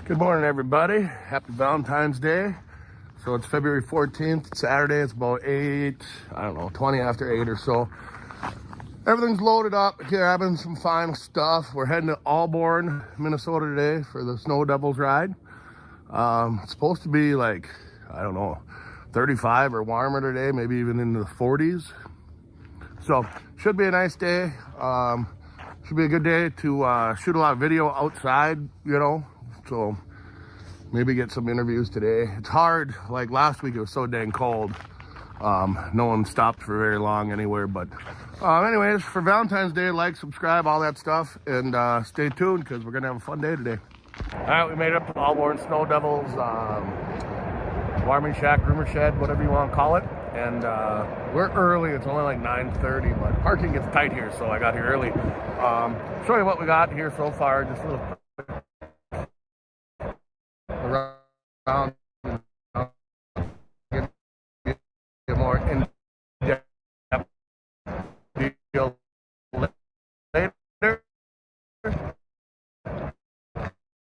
Good morning, everybody. Happy Valentine's Day. So it's February 14th, Saturday. It's about 20 after 8 or so. Everything's loaded up, grabbing some final stuff. We're heading to Alborn, Minnesota today for the Snow Devils ride. It's supposed to be like, 35 or warmer today, maybe even into the 40s. So should be a nice day. Should be a good day to shoot a lot of video outside, so maybe get some interviews today. It's hard, like last week it was so dang cold. No one stopped for very long anywhere, but anyways, for Valentine's Day, like, subscribe, all that stuff, and stay tuned because we're gonna have a fun day today. All right, we made it up to Alborn Snow Devils warming shack, groomer shed, whatever you want to call it. And we're early. It's only like 9:30, but parking gets tight here, so I got here early. Show you what we got here so far. Just a little around, get more in-depth deal later.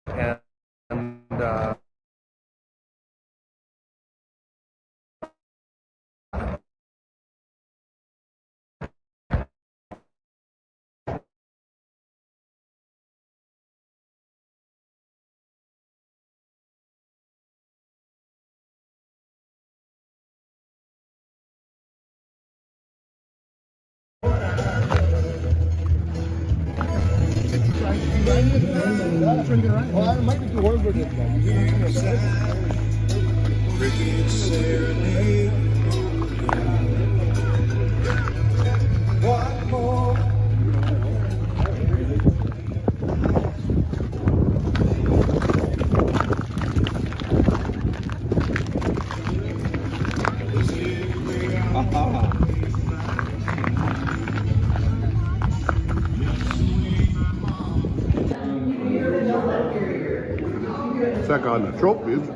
And Well, I might be too old for this check on the trophies.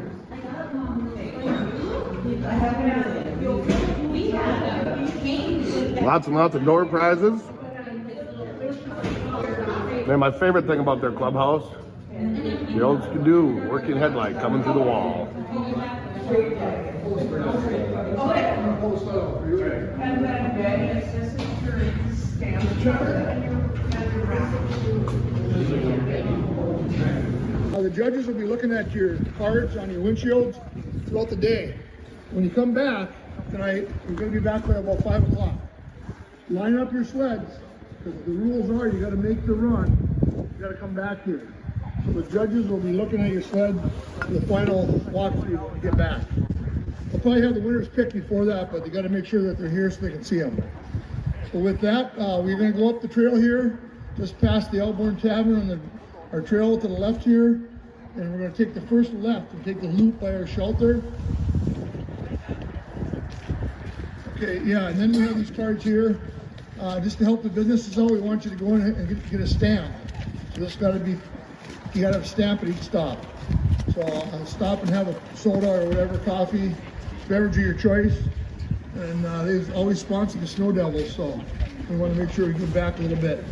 Lots and lots of door prizes. Man, my favorite thing about their clubhouse, the old Skidoo working headlight coming through the wall. The judges will be looking at your cards on your windshields throughout the day. When you come back tonight, you're going to be back by about 5 o'clock. Line up your sleds, because the rules are you got to make the run. You got to come back here. So the judges will be looking at your sled for the final walkthrough when you get back. They'll probably have the winners picked before that, but they got to make sure that they're here so they can see them. So with that, we're going to go up the trail here, just past the Alborn Tavern and our trail to the left here. And we're going to take the first left and take the loop by our shelter. Okay, yeah, and then we have these cards here. Just to help the businesses out, we want you to go in and get a stamp. So this got to be, you got to have a stamp at each stop. So I'll stop and have a soda or whatever, coffee, beverage of your choice. And they've always sponsored the Snow Devils, so we want to make sure we give back a little bit.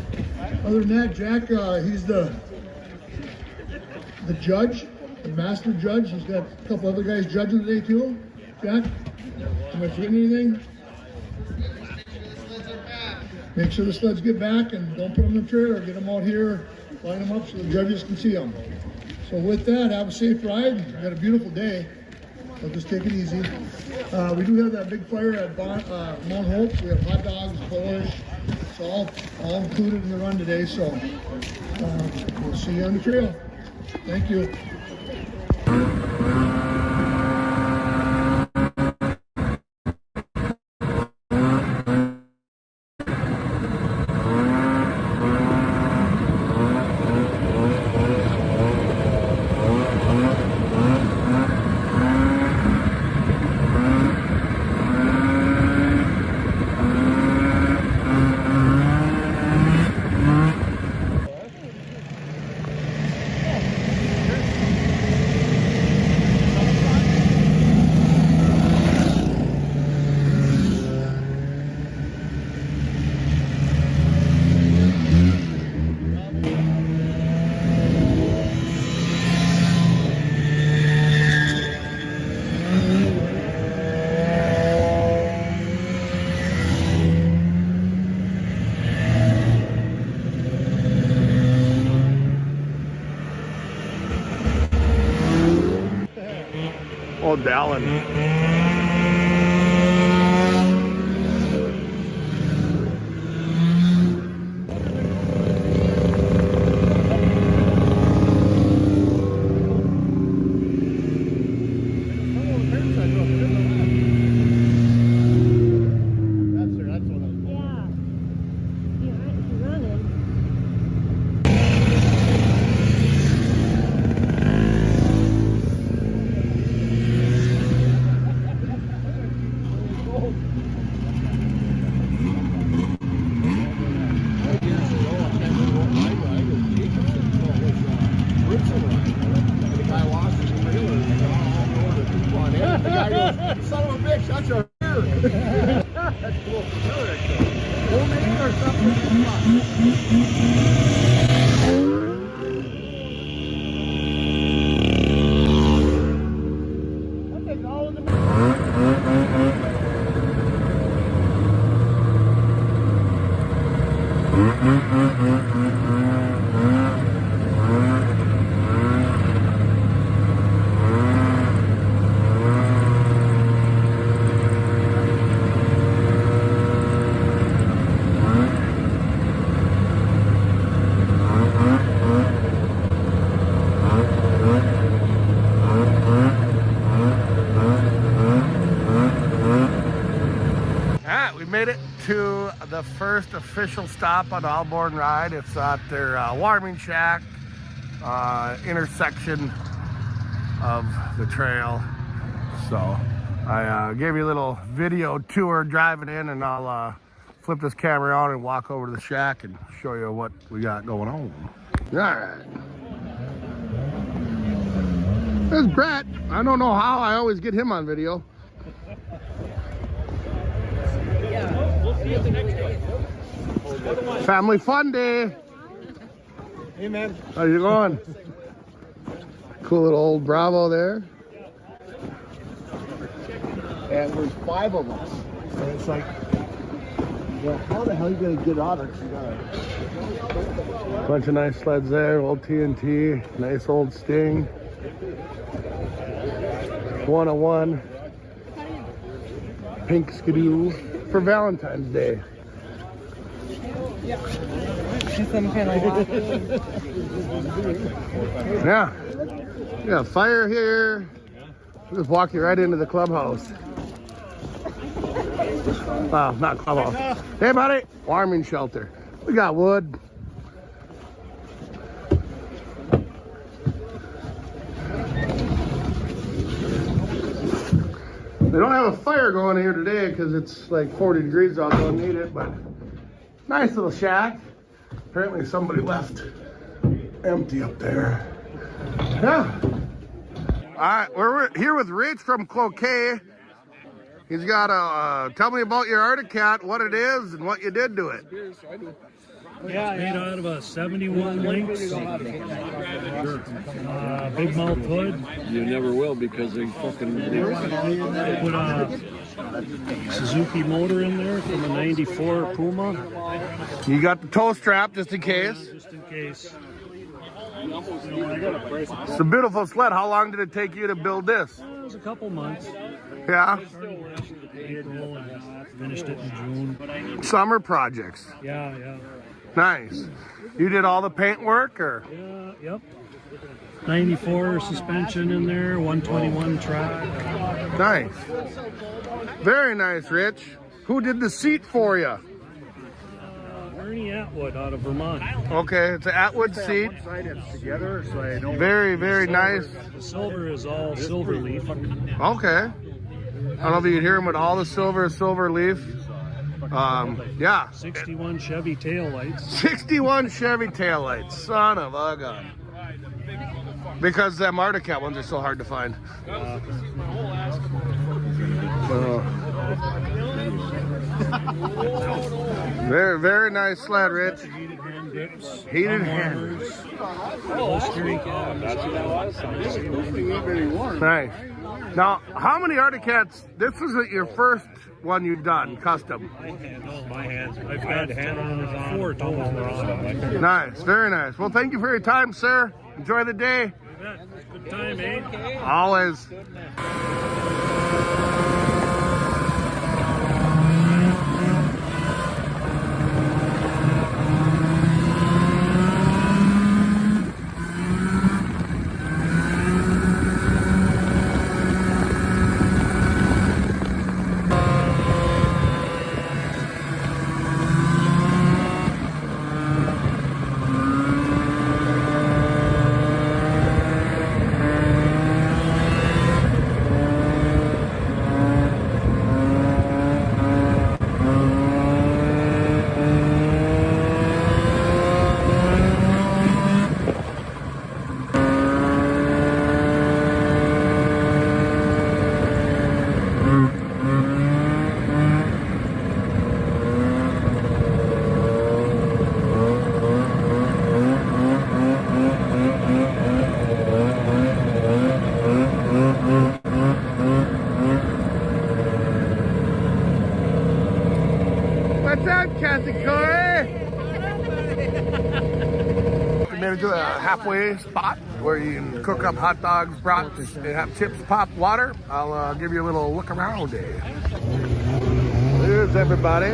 Other than that, Jack, he's the judge, the master judge. He's got a couple other guys judging today too. Jack, am I forgetting anything? Make sure the sleds get back and don't put them in the trailer. Get them out here, line them up so the judges can see them. So with that, have a safe ride. We got a beautiful day. So just take it easy. We do have that big fire at Mount Hope. We have hot dogs, borscht. It's all included in the run today. So we'll see you on the trail. Thank you. Dallin. Son of a bitch, that's our beer. That's cool. Homemade or something? I'll take all of them. We made it to the first official stop on the Alborn ride. It's at their warming shack intersection of the trail. So I gave you a little video tour driving in, and I'll flip this camera on and walk over to the shack and show you what we got going on. All right. There's Brett. I don't know how I always get him on video. Family fun day. Hey man. How's it going? Cool little old Bravo there. And there's 5 of us. And it's like, well, how the hell are you going to get on it? You gotta... Bunch of nice sleds there, old TNT, nice old Sting. 101. Pink Skidoo for Valentine's Day. Some kind of walk. Yeah. We got fire here. We'll just walk you right into the clubhouse. Well, not clubhouse. Hey, buddy. Warming shelter. We got wood. They don't have a fire going here today because it's like 40 degrees out. Don't need it, but nice little shack. Apparently somebody left empty up there. Yeah. All right, we're here with Rich from Cloquet. He's got a, tell me about your Arctic Cat, what it is and what you did to it. Yeah, made out of a 71 Lynx, big mouth hood. You never will because they fucking Put a Suzuki motor in there from a 94 Puma. You got the toe strap just in case. Just in case. It's a beautiful sled. How long did it take you to build this? It was a couple months. Yeah. April and finished it in June. Summer projects. Yeah, yeah. Nice. You did all the paint work, or? Yeah, yep. 94 suspension in there, 121 track. Nice. Very nice, Rich. Who did the seat for you? Ernie Atwood out of Vermont. Okay, it's an Atwood seat. One side it's together, so I know. Very, very nice. The silver is all silver leaf. Okay. I don't know if you can hear him with all the silver leaf. Yeah. 61 Chevy taillights. 61 Chevy taillights. Son of a gun. Because them Arctic Cat ones are so hard to find. Very, very nice sled, Rich. Heated hand grips. Heated hand. Nice. Now, how many Arctic Cats? This isn't your first one you've done custom. My hands. I've had 4 total. Nice, very nice. Well, thank you for your time, sir. Enjoy the day. Good Good time, eh? Always. What's up, Cassie Corey? We made it to a halfway spot where you can cook up hot dogs, brats, and have chips, pop, water. I'll give you a little look around. There's everybody.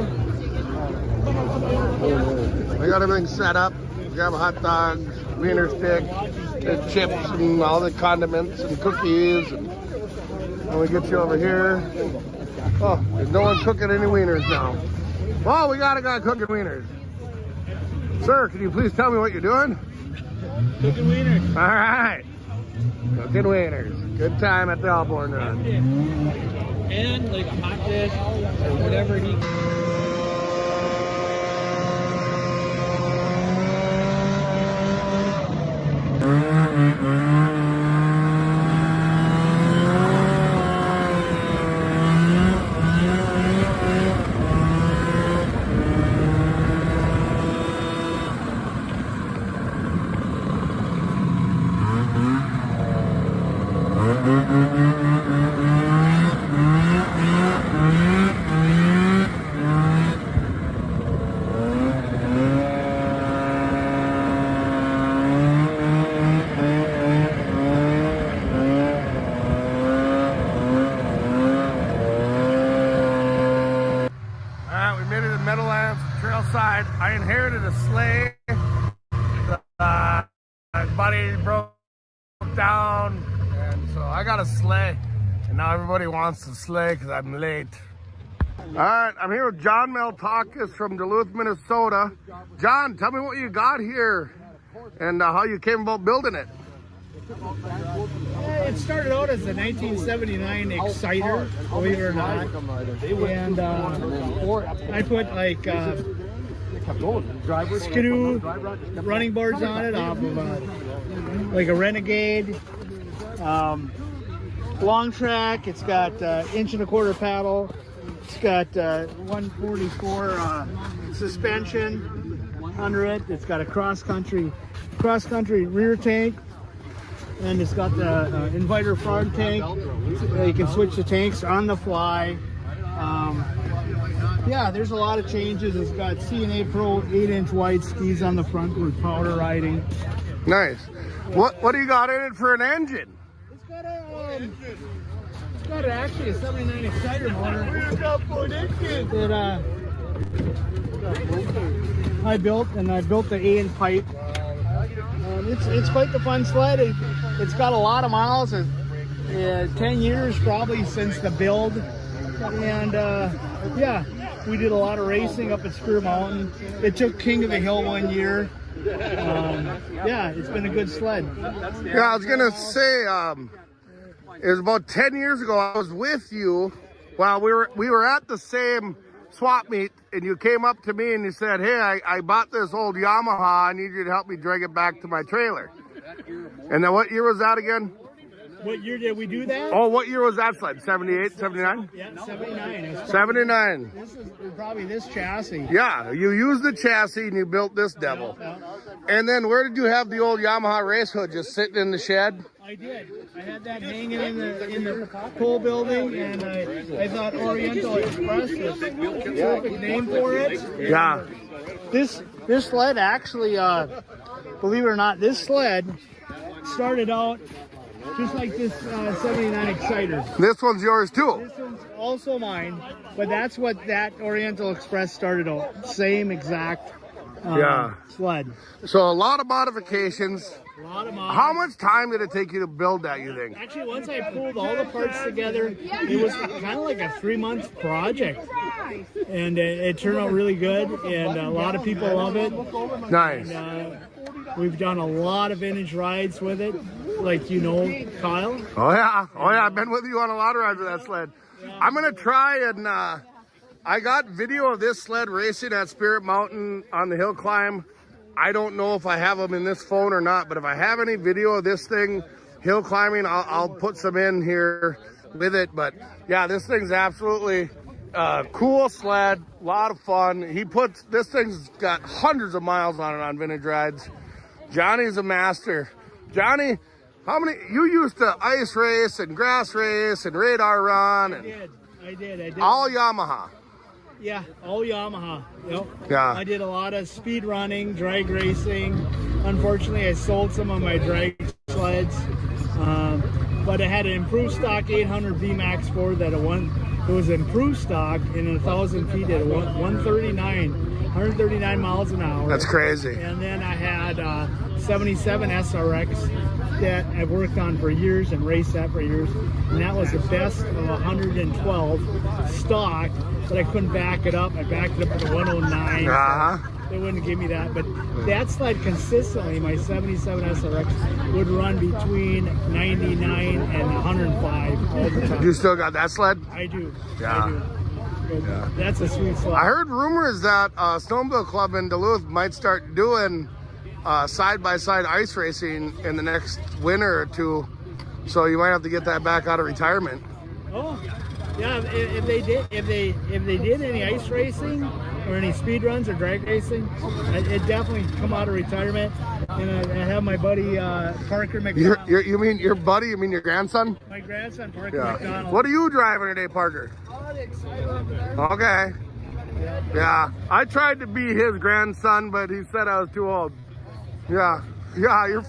We got everything set up. We have hot dogs, wiener stick, and chips, and all the condiments and cookies. And we get you over here. Oh, there's no one cooking any wieners now. Well, we got a guy cooking wieners. Sir, can you please tell me what you're doing? Cooking wieners. All right. Cooking wieners. Good time at the Alborn Run. And like a hot dish or whatever he... Trailside. I inherited a sleigh. My buddy broke down, and so I got a sleigh. And now everybody wants a sleigh because I'm late. All right, I'm here with John Meltakis from Duluth, Minnesota. John, tell me what you got here and how you came about building it. It started out as a 1979 Exciter, believe it or not, and I put like skidoo running boards on it off of like a Renegade, long track. It's got 1.25" paddle. It's got 144 suspension under it. It's got a cross country rear tank. And it's got the inviter front tank. You can switch the tanks on the fly. Yeah, there's a lot of changes. It's got C&A Pro 8-inch wide skis on the front with powder riding. Nice. What do you got in it for an engine? It's got actually a 79 Exciter motor that I built, and I built the A-inch pipe. It's quite the fun sled. It's got a lot of miles. 10 years probably since the build. And yeah, we did a lot of racing up at Spear Mountain. It took King of the Hill one year. Yeah, it's been a good sled. Yeah, I was gonna say, it was about 10 years ago. I was with you. Well, we were at the same swap meet, and you came up to me and you said, hey, I bought this old Yamaha. I need you to help me drag it back to my trailer. And then what year was that again? What year did we do that? Oh, what year was that sled? 78, 79? Yeah, 79. 79. This is probably this chassis. Yeah, you used the chassis and you built this devil. And then where did you have the old Yamaha race hood, just sitting in the shed? I did. I had that hanging in the pole building, and I thought Oriental Express was the perfect name for it. Yeah. This sled actually, believe it or not, this sled started out just like this 79 Exciter. This one's yours too. This one's also mine, but that's what that Oriental Express started out. Same exact sled. So a lot of modifications. A lot of models. How much time did it take you to build that, you think? Actually, once I pulled all the parts together, it was kind of like a 3-month project. And it turned out really good, and a lot of people love it. Nice. And, we've done a lot of vintage rides with it, like you know, Kyle. Oh yeah, I've been with you on a lot of rides with that sled. I'm gonna try and I got video of this sled racing at Spirit Mountain on the hill climb. I don't know if I have them in this phone or not, but if I have any video of this thing hill climbing, I'll put some in here with it. But yeah, this thing's absolutely cool sled, a lot of fun. This thing's got hundreds of miles on it on vintage rides. Johnny's a master. Johnny, how many, you used to ice race and grass race and radar run? And I did. all Yamaha. Yeah, all Yamaha. Yep. Yeah. I did a lot of speed running, drag racing. Unfortunately, I sold some of my drag sleds, but it had an improved stock 800 VMAX 4 that it was improved stock in 1,000 feet at 139 miles an hour. That's crazy. And then I had 77 SRX that I've worked on for years and raced that for years, and that was the best of 112 stock, but I couldn't back it up. I backed it up to 109. They wouldn't give me that, but that sled consistently, my 77 SRX, would run between 99 and 105 all the time. You still got that sled? I do. Yeah. I do. That's a sweet sled. I heard rumors that Snowmobile Club in Duluth might start doing side-by-side ice racing in the next winter or two, so you might have to get that back out of retirement. Oh, yeah. If they did any ice racing or any speed runs or drag racing, it definitely come out of retirement. And I have my buddy Parker McDonald. You mean your buddy? You mean your grandson? My grandson Parker McDonald. What are you driving today, Parker? Okay. Yeah, I tried to be his grandson, but he said I was too old. Yeah, you're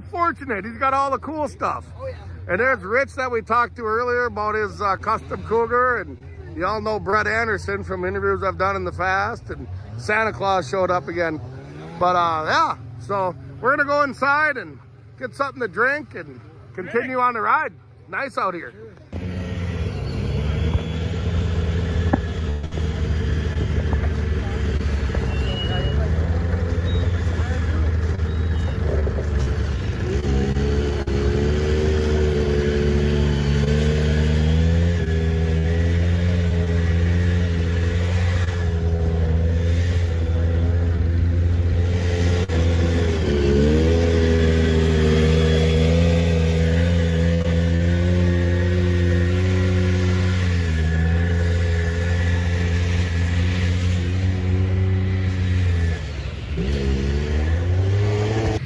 fortunate. He's got all the cool stuff. And there's Rich that we talked to earlier about his custom Cougar, and you all know Brett Anderson from interviews I've done in the past, and Santa Claus showed up again. But yeah, so we're gonna go inside and get something to drink and continue on the ride. Nice out here.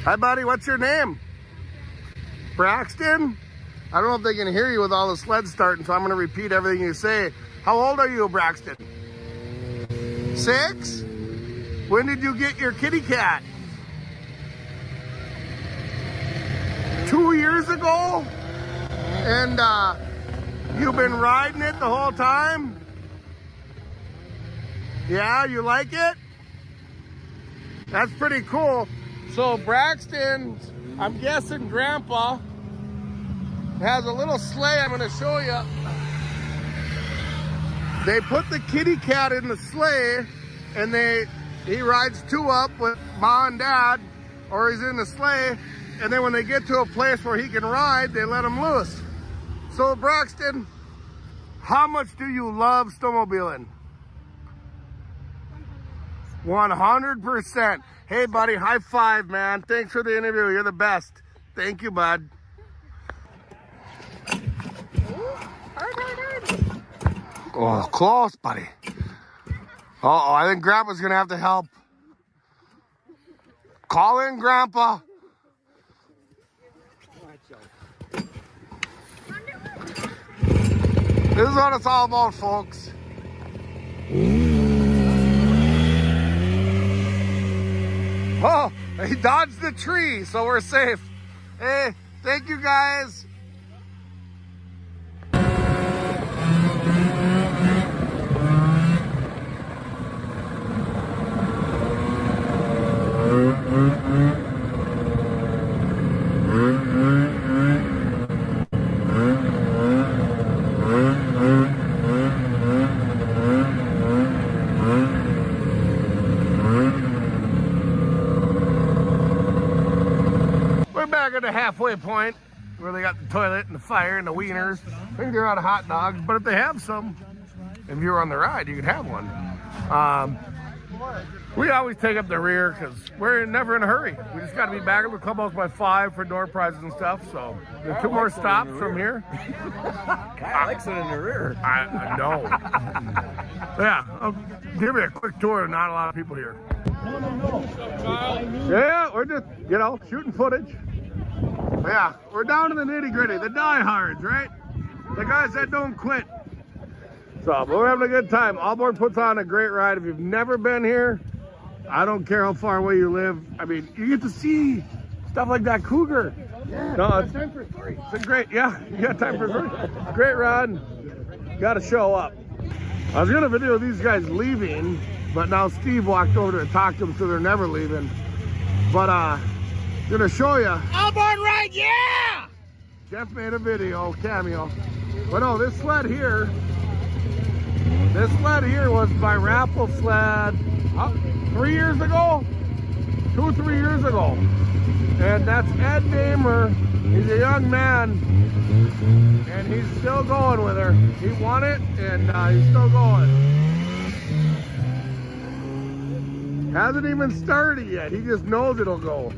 Hi, buddy. What's your name? Braxton? I don't know if they can hear you with all the sleds starting, so I'm going to repeat everything you say. How old are you, Braxton? 6? When did you get your kitty cat? 2 years ago? And you've been riding it the whole time? Yeah, you like it? That's pretty cool. So Braxton, I'm guessing Grandpa, has a little sleigh I'm gonna show you. They put the kitty cat in the sleigh, and he rides 2 up with Mom and Dad, or he's in the sleigh, and then when they get to a place where he can ride, they let him loose. So Braxton, how much do you love snowmobiling? 100%. Hey, buddy, high five, man. Thanks for the interview. You're the best. Thank you, bud. Oh, close, buddy. Uh-oh, I think Grandpa's going to have to help. Call in, Grandpa. This is what it's all about, folks. Oh, he dodged the tree, so we're safe. Hey, thank you guys. halfway point where they got the toilet and the fire and the wieners. I think they're out of hot dogs, but if they have some, if you were on the ride, you could have one. We always take up the rear because we're never in a hurry. We just got to be back at the clubhouse by 5 for door prizes and stuff. So there's 2 more stops from here. I like sitting in the rear. I know. Yeah, I'll give you a quick tour. Not a lot of people here. Yeah, we're just, you know, shooting footage. Yeah, we're down to the nitty gritty, the diehards, right? The guys that don't quit. So, but we're having a good time. Alborn puts on a great ride. If you've never been here, I don't care how far away you live. I mean, you get to see stuff like that cougar. Yeah, No, it's time for 3. it's a great, yeah, you got time for 3. Great ride. Got to show up. I was gonna video these guys leaving, but now Steve walked over to talk to them, so they're never leaving. But gonna show you. Alborn ride, yeah! Jeff made a video, cameo. But no, this sled here was my raffle sled 3 years ago, 2-3 years ago. And that's Ed Damer. He's a young man, and he's still going with her. He won it, and he's still going. Hasn't even started yet. He just knows it'll go.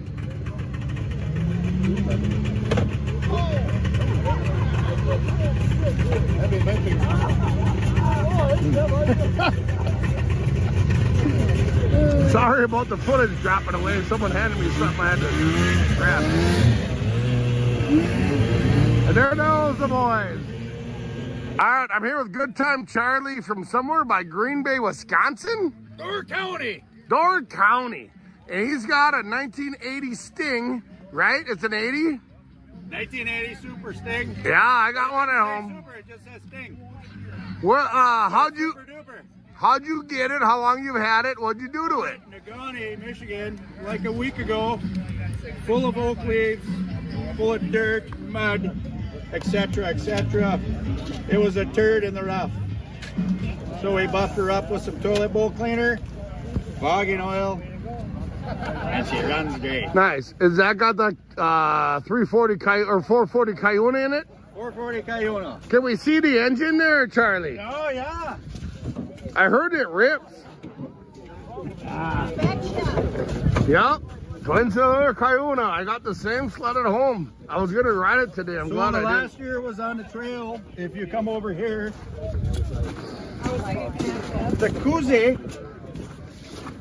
Sorry about the footage dropping away. Someone handed me something I had to grab. And there goes the boys. All right, I'm here with Good Time Charlie from somewhere by Green Bay, Wisconsin. Door County. Door County. And he's got a 1980 Sting, right? It's an 80? 1980 Super Sting. Yeah, I got one at home. Super, it just says Sting. Well, how'd you Super duper. get it? How long you've had it? What'd you do to it? Negaunee, Michigan, like a week ago, full of oak leaves, full of dirt, mud, etc., etc. It was a turd in the rough. So we buffed her up with some toilet bowl cleaner, fogging oil, and she runs great. Nice. Is that got the 340 or 440 Cuyuna in it? 440 Cuyuna. Can we see the engine there, Charlie? Oh yeah. I heard it rips. Yep. Twin cylinder Cuyuna. I got the same sled at home. I was gonna ride it today. I'm glad I did. Last year was on the trail. If you come over here, the Kuzi,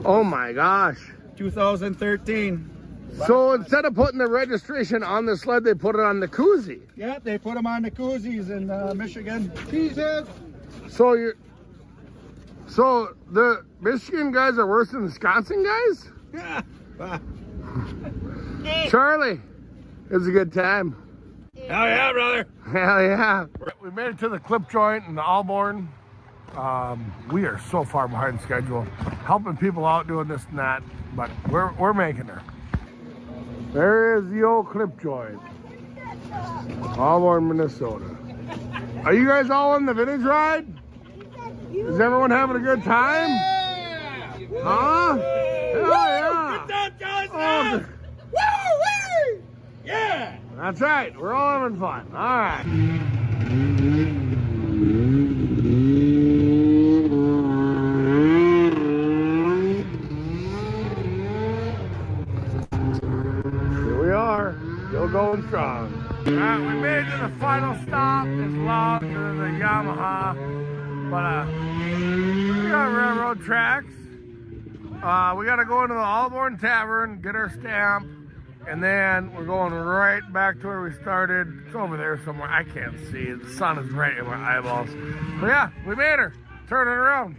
Oh my gosh. 2013. So instead of putting the registration on the sled, they put it on the koozie. Yeah, they put them on the koozies in Michigan. Jesus. So the Michigan guys are worse than the Wisconsin guys? Yeah. Charlie, it was a good time. Hell yeah, brother. Hell yeah. We made it to the clip joint in Alborn. We are so far behind schedule, helping people out doing this and that, but we're making her. There is the old clip joint. Alborn, Minnesota. Are you guys all on the vintage ride? Is everyone having a good time? Huh? Hell yeah. Good time, Oh, woo-wee! Yeah. that's right. We're all having fun. All right. Here we are, still going strong. All right, we made it to the final stop. It's long to the Yamaha, but we got railroad tracks. We got to go into the Alborn Tavern, get our stamp, and then we're going right back to where we started. It's over there somewhere. I can't see it. The sun is right in my eyeballs. But yeah, we made her. Turn it around.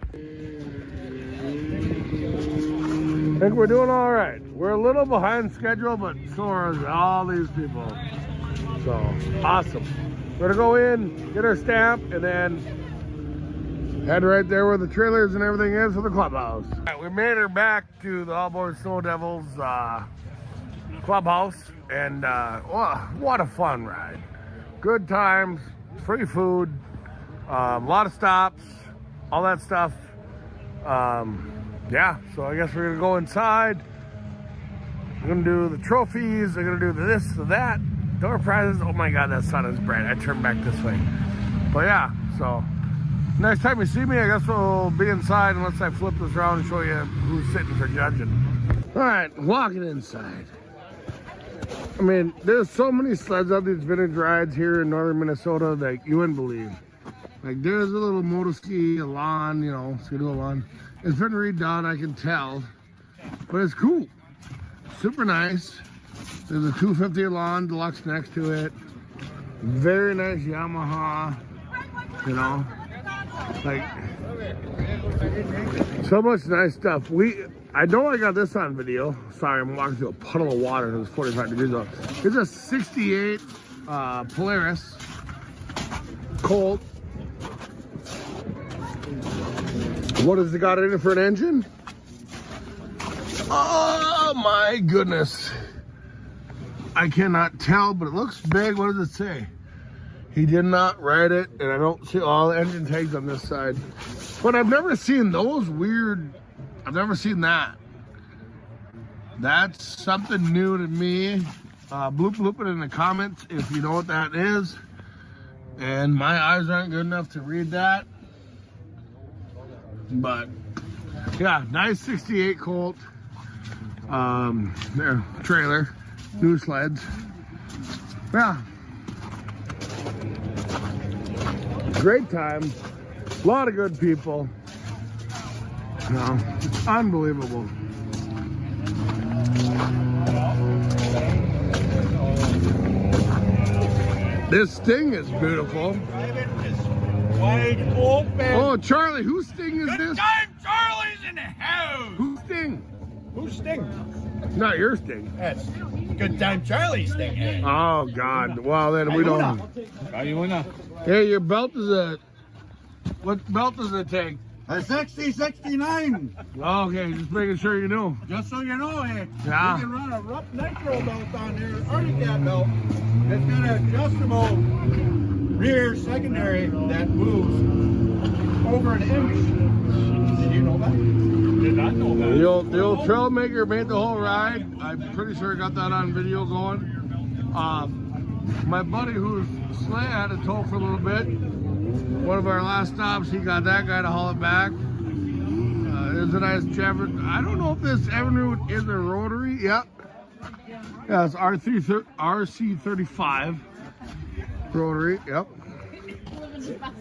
I think we're doing all right. We're a little behind schedule, but so are all these people. So, awesome. We're gonna go in, get our stamp, and then head right there where the trailers and everything is for the clubhouse. All right, we made her back to the Alborn Snow Devils clubhouse, and what a fun ride. Good times, free food, a lot of stops, all that stuff. Yeah, so I guess we're gonna go inside. We're gonna do the trophies, we're gonna do the this, the that, door prizes. Oh my God, that sun is bright. I turned back this way. But yeah, so next time you see me, I guess we'll be inside unless I flip this around and show you who's sitting for judging. All right, walking inside. I mean, there's so many sleds on these vintage rides here in northern Minnesota that you wouldn't believe. Like there's a little motoski, a lawn, you know, Skidoo lawn. It's been redone, I can tell, but it's cool. Super nice. There's a 250 lawn deluxe next to it. Very nice Yamaha, you know, like so much nice stuff. I know I got this on video. Sorry, I'm walking through a puddle of water and it's 45 degrees out. It's a 68 Polaris Colt. What has it got in it for an engine? Oh my goodness. I cannot tell, but it looks big. What does it say? He did not write it, and I don't see all the engine tags on this side. But I've never seen those weird. I've never seen that. That's something new to me. Bloop it in the comments if you know what that is. And my eyes aren't good enough to read that. But yeah, nice 68 Colt. There, trailer, new sleds. Yeah. Great time. A lot of good people. No, it's unbelievable. This Sting is beautiful. Wide open. Oh, Charlie, whose Sting is Good this? time, Charlie's in the house. Whose Sting? Who's Sting? Not your Sting. That's Good Time Charlie's Sting. Hey. Oh, God. Well, then we don't. Hey, your belt is a... What belt does it take? A 6069. Okay, just making sure you knew. Just so you know, hey, Yeah. you can run a rough nitro belt on there, an Arctic Cat belt. It's got an adjustable rear secondary that moves over an inch. Did you know that? Did not know that. The old Trailmaker made the whole ride. I'm pretty sure I got that on video going. My buddy whose sleigh had to tow for a little bit. One of our last stops, he got that guy to haul it back. There's a nice Chevrolet. I don't know if this Evinrude is a rotary. Yep. Yeah, it's RC35 rotary. Yep.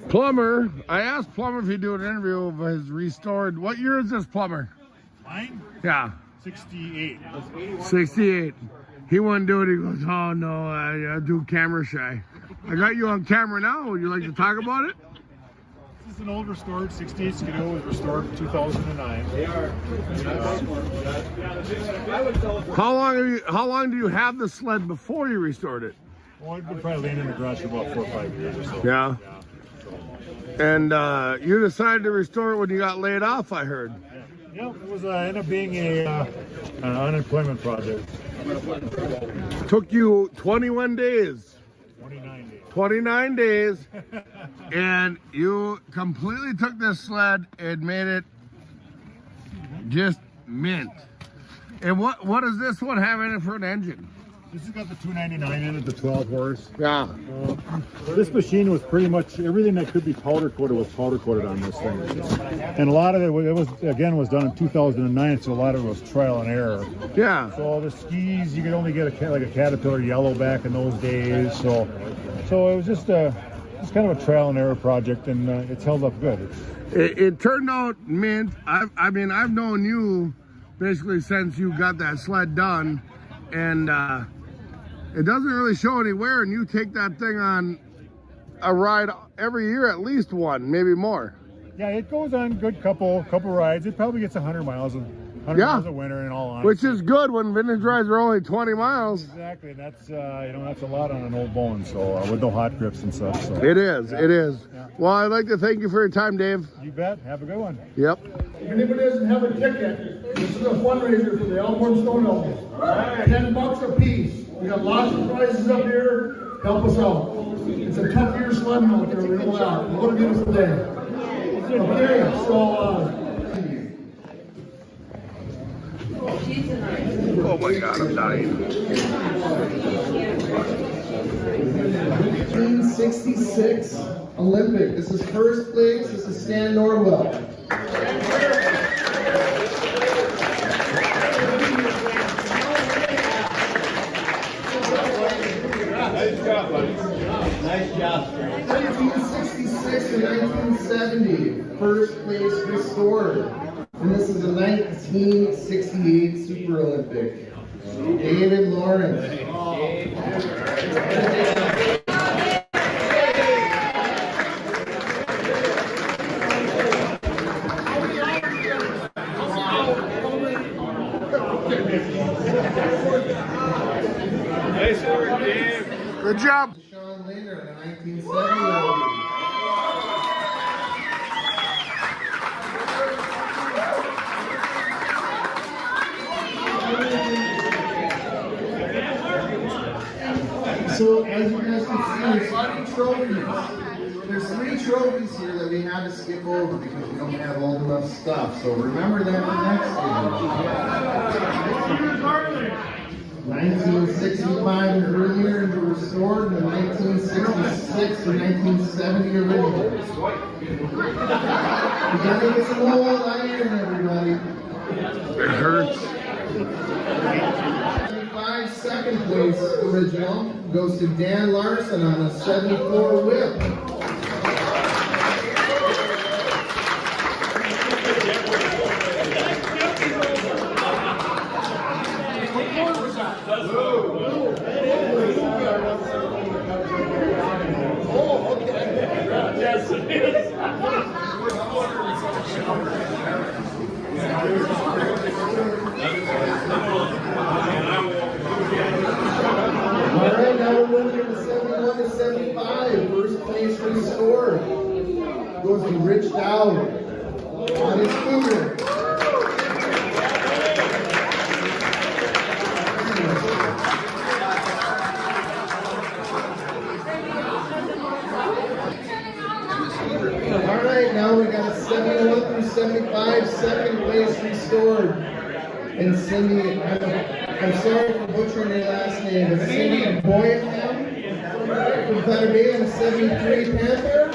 Plumber. I asked Plumber if he'd do an interview of his restored. What year is this, Plumber? Mine? Yeah. 68. 68. He wouldn't do it. He goes, oh no, I do camera shy. I got you on camera now. Would you like to talk about it? This is an old restored 68 Skidoo. It was restored in 2009. How long do you have the sled before you restored it? Well, I've been probably laying in the garage for about 4 or 5 years or so. Yeah. And you decided to restore it when you got laid off, I heard. Yeah, it was ended up being an unemployment project. Took you 21 days. 29 days. 29 days. And you completely took this sled and made it just mint. And what does this one have in it for an engine? This has got the 299 in it, the 12 horse. Yeah. This machine was pretty much everything that could be powder coated was powder coated on this thing. And a lot of it was done in 2009, so a lot of it was trial and error. Yeah. So the skis, you could only get like a Caterpillar yellow back in those days. So it was just kind of a trial and error project, and it's held up good. It turned out mint. I mean, I've known you basically since you got that sled done, and it doesn't really show any wear, and you take that thing on a ride every year, at least one, maybe more. Yeah, it goes on good couple rides. It probably gets 100 miles a winter in all honesty. Which is good when vintage rides are only 20 miles. Exactly, and that's that's a lot on an old bone, so with no hot grips and such. So. It is, Yeah. it is. Yeah. Well, I'd like to thank you for your time, Dave. You bet. Have a good one. Yep. If anybody doesn't have a ticket, this is a fundraiser for the Alborn Snowmobile. $10 a piece. We got lots of prizes up here. Help us out. It's a tough year sledding out there. We know that. What a beautiful day. Okay, so Oh my God, I'm dying. 1966 Olympic. This is first place. This is Stan Norwell. Nice job, buddy. Nice job. 1966 and 1970, first place restored. And this is the 1968 Super Olympic. David Lawrence. Nice work, Dave. Good job. Sean Later in the 1970. So as you guys can see, there's 3 trophies. There's 3 trophies here that we had to skip over because we don't have old enough stuff. So remember that for next year. 1965 and earlier were restored, and the 1966 and 1970 originals. You gotta get some old iron, everybody. It hurts. 75 second place original goes to Dan Larson on a 74 whip. Alright, now we're moving to 71 to 75. First place restored goes to Rich Dowd on his scooter. Alright, now we got a 71 through 75, second place restored. And Cindy, I'm sorry for butchering your last name, but Cindy Boyham from Thunder Bay on a 73 Panther.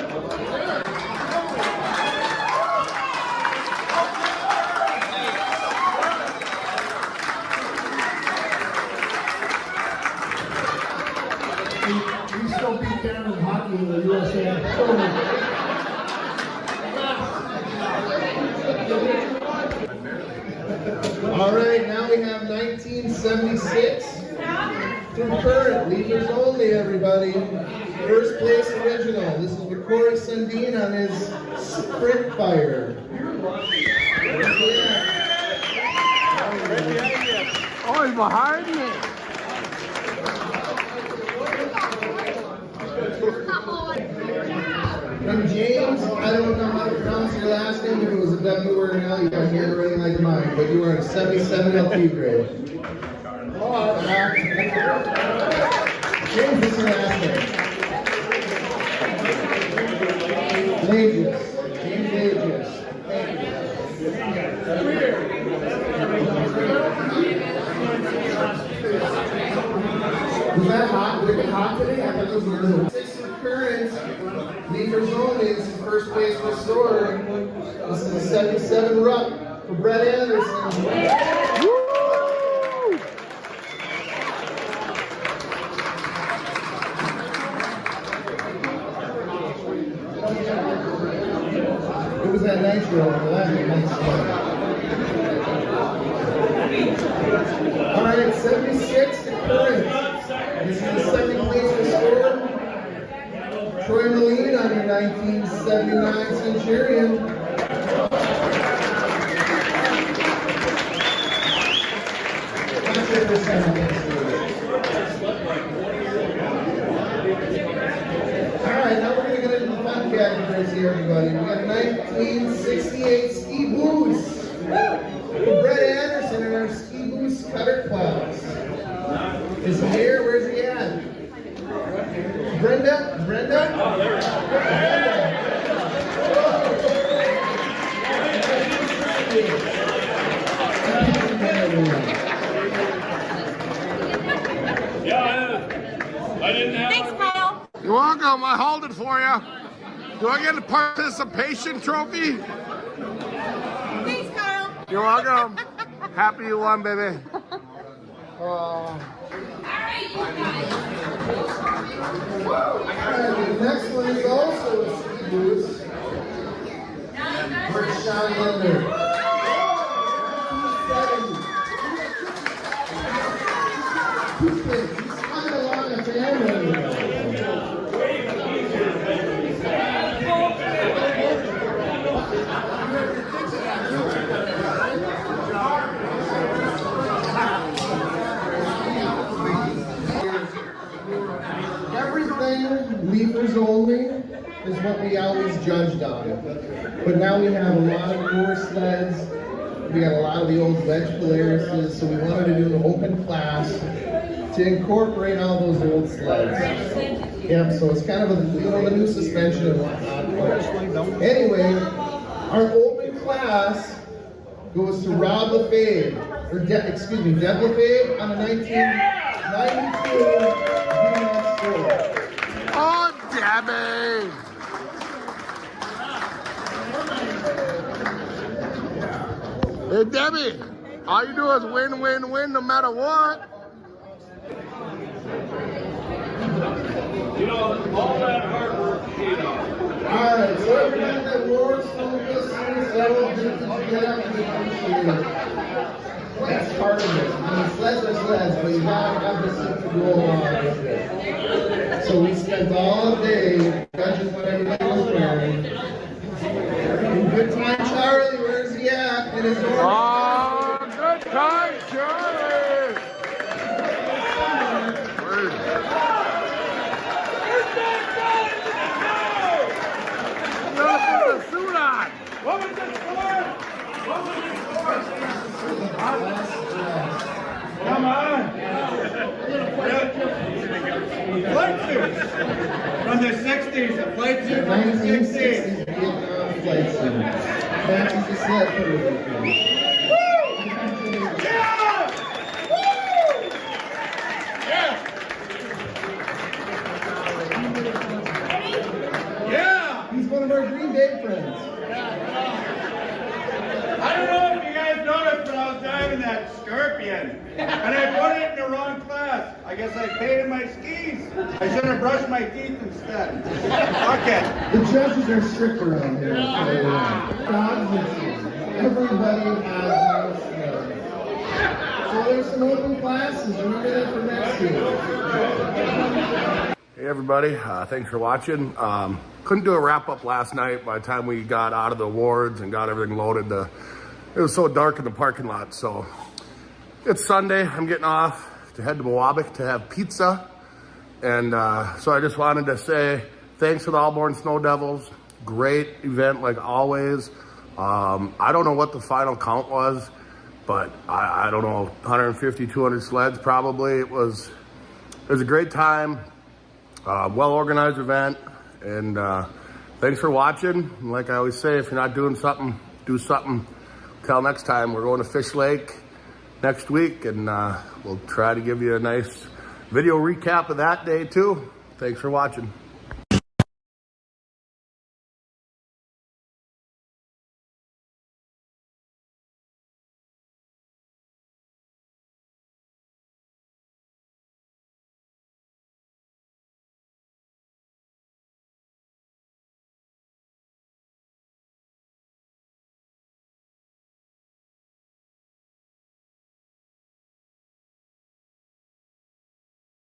We still beat down in hockey in the USA. All right, now we have 1976 through current, leaders only, everybody. First place original. This is with Corey Sundin on his Sprint Fire. Oh, he's behind me. And James, I don't know how to pronounce your last name. If it was a W or an L, you got hair running like mine, but you were in a 77 LP grade. James, what's your last name? Lages. James Lages. Thank you. Was that hot? Was it hot today? I thought it was a little. Six current. Leaders only. This is first place restored. This is a 77 Rupp for Brett Anderson. Woo! It was that nitro on the last nitro. All right, 76 to current. This is the second place restored. Troy Moline on your 1979 Centurion. Alright, now we're going to get into the fun categories here, everybody. We got 1968 Ski Boost. Brett Anderson in our Ski Boost cutter class. Is he here? Where's he at? Brenda? Brenda? Oh, there we go. Yeah, I didn't have. Thanks, Kyle. You're welcome. I hope. Do I get a participation trophy? Thanks, Kyle. You're welcome. Happy you won, baby. The next one is also a ski boost. For Sean Linder. He's coming along a family. Everything leapers only is what we always judged on. But now we have a lot of newer sleds. We got a lot of the old wedge Polarises, so we wanted to do an open class to incorporate all those old sleds. Yep, so it's kind of a, the new suspension and whatnot. But anyway, our open class goes to Rob LaFave, or Deb LaFave on a 1992 VMAX 4. Oh, Debbie! Hey, Debbie, all you do is win, win, win no matter what. You know, all that hard work paid off. Alright, so everyone that wore snowmobile series, that will vintage get we appreciate it. That's part of it. I mean, sleds are sleds, but you gotta have the seat to go along with it. So we spent all day judging what everybody was wearing. And good time, Charlie, where's he at? In his order. Oh, good time, Charlie! Put the suit on! What was this for? What was this for? Come on! Flight suits from the 60s. The flight suit from the 60s. 1960s Vietnam flight suit. Fancy's the sled photography. He's one of our Green Bay friends. I don't know if you guys noticed, but I was driving that Scorpion, and I put it in the wrong class. I guess I painted my skis. I should have brushed my teeth instead. Fuck it. The judges are strict around here. Everybody has no sled. So there's some open classes. Remember that for next year. Hey everybody, thanks for watching. Couldn't do a wrap up last night. By the time we got out of the awards and got everything loaded, it was so dark in the parking lot. So it's Sunday, I'm getting off to head to Mowabic to have pizza. And so I just wanted to say thanks to the Alborn Snow Devils. Great event like always. I don't know what the final count was, but I don't know, 150, 200 sleds probably. It was a great time. Well-organized event, and thanks for watching. And like I always say, if you're not doing something, do something. Till next time, we're going to Fish Lake next week, and we'll try to give you a nice video recap of that day too. Thanks for watching.